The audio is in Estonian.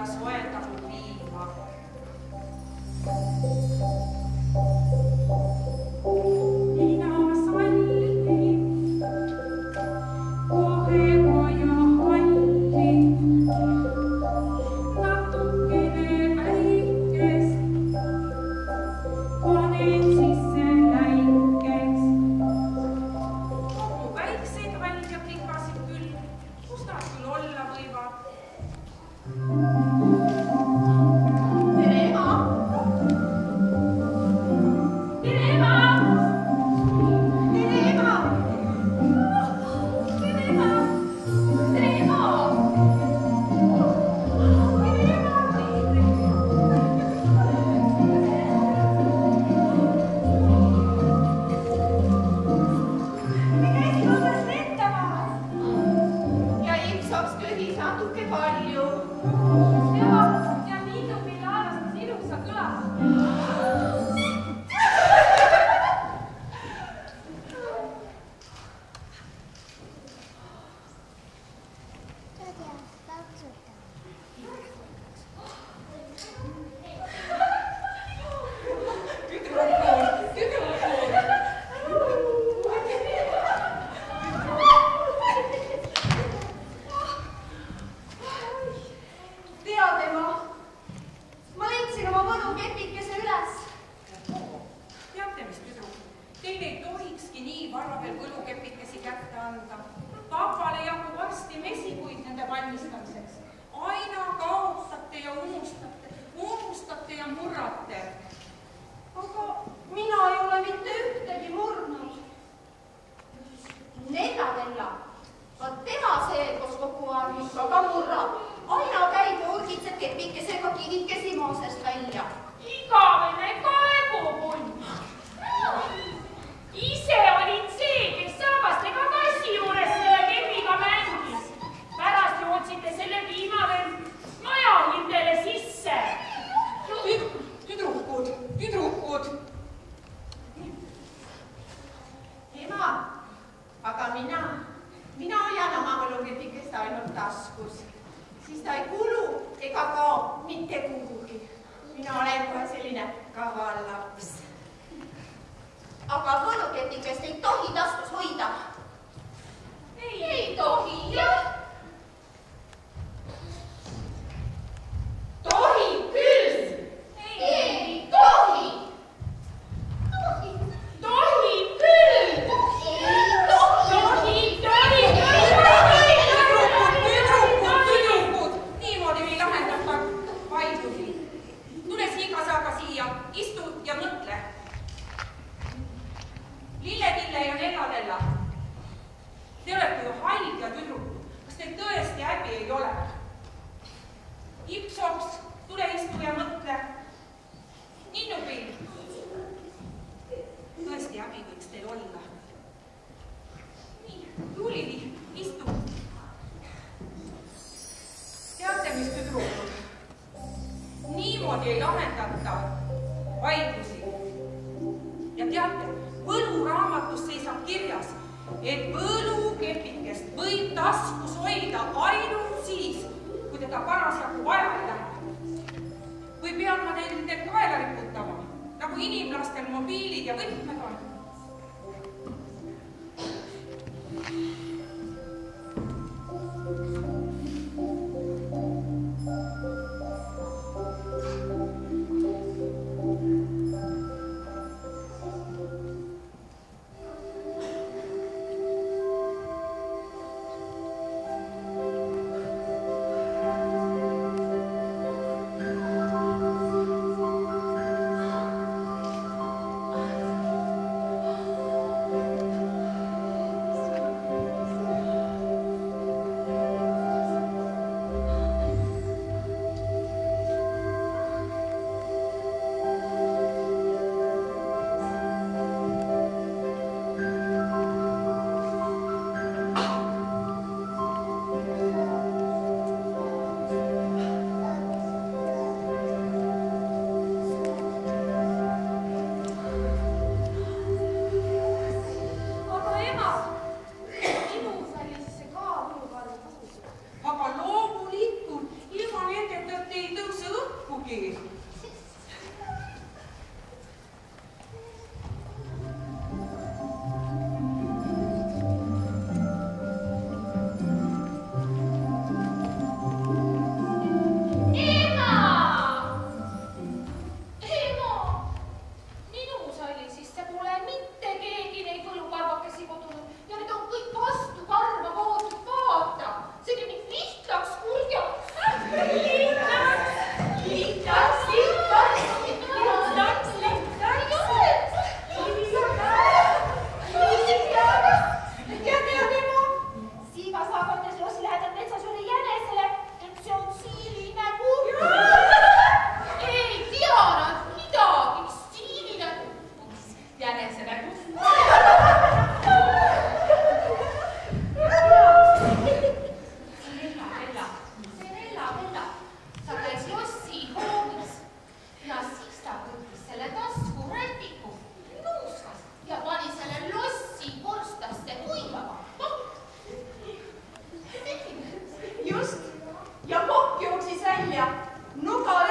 soendatud viima. Mina sallin kohega ja halli, natukene väikest, panen sisse läikeks. Kogu väikseid välja klikasid küll, kus nad küll olla võivad. Tere, ema! Tere, ema! Tere, ema! Tere, ema! Tere, ema! Tere, ema! Me käisime alles lendamas ja iksaks köhis natuke palju. Ja niidugi laevastas ilusa kõla. Tead, ema, ma leidsin oma võlukepikese üles. Teate, mis tüdruk, teil ei tohikski nii vara veel võlukepikesi kätte anda. Papale jagub varsti mesikuid nende valmistamiseks. Aina kaotate ja unustate ja murrate. Aga mina ei ole mitte ühtegi murdnud. Nella, vaat tema seekos kogu aeg ikka ka murrab. Aina käib ja urgitseb kepikesega kivikesi maasest välja. Igavene kaebupunn. Ise olid see, kes saabastega kassi juures selle kepiga mängis. Pärast jootsite selle piima veel maja hindele sisse. Tüdrukud. Ema, aga mina hoian oma võlukepikest ainult taskus. Siis ta ei kulu ega kao mitte kuhugi. Mina olen kohe selline kaval laps. Aga võlukepikest ei tohi taskus hoida. Ei tohi, jah. Tohi küll. Ei tohi. Tohi küll. Ei tohi. Tüdrukud, niimoodi ei lahendata vaidlusi. Tule siiga-saaga siia, istu ja mõtle. Lille-Tille ja Nella-Nella. Te olete ju hallid ja tüdrukud. Kas teil tõesti häbi ei ole? Ipsoks, tule istu ja mõtle. Ninnupill. Tõesti häbi võiks teil olla. Nii, Juulili, istu. Teate, mis tüdrukud? Niimoodi ei lahendata vaidlusi. Ja teate, võluraamatus seisab kirjas, et võlukepikest võib taskus hoida ainult siis, kui teda parasjagu vaja ei lähe. Või pean ma teil kaela riputama, nagu inimlastel mobiilid ja võtmed on? keel. just, ja kokk jooksis välja, nuga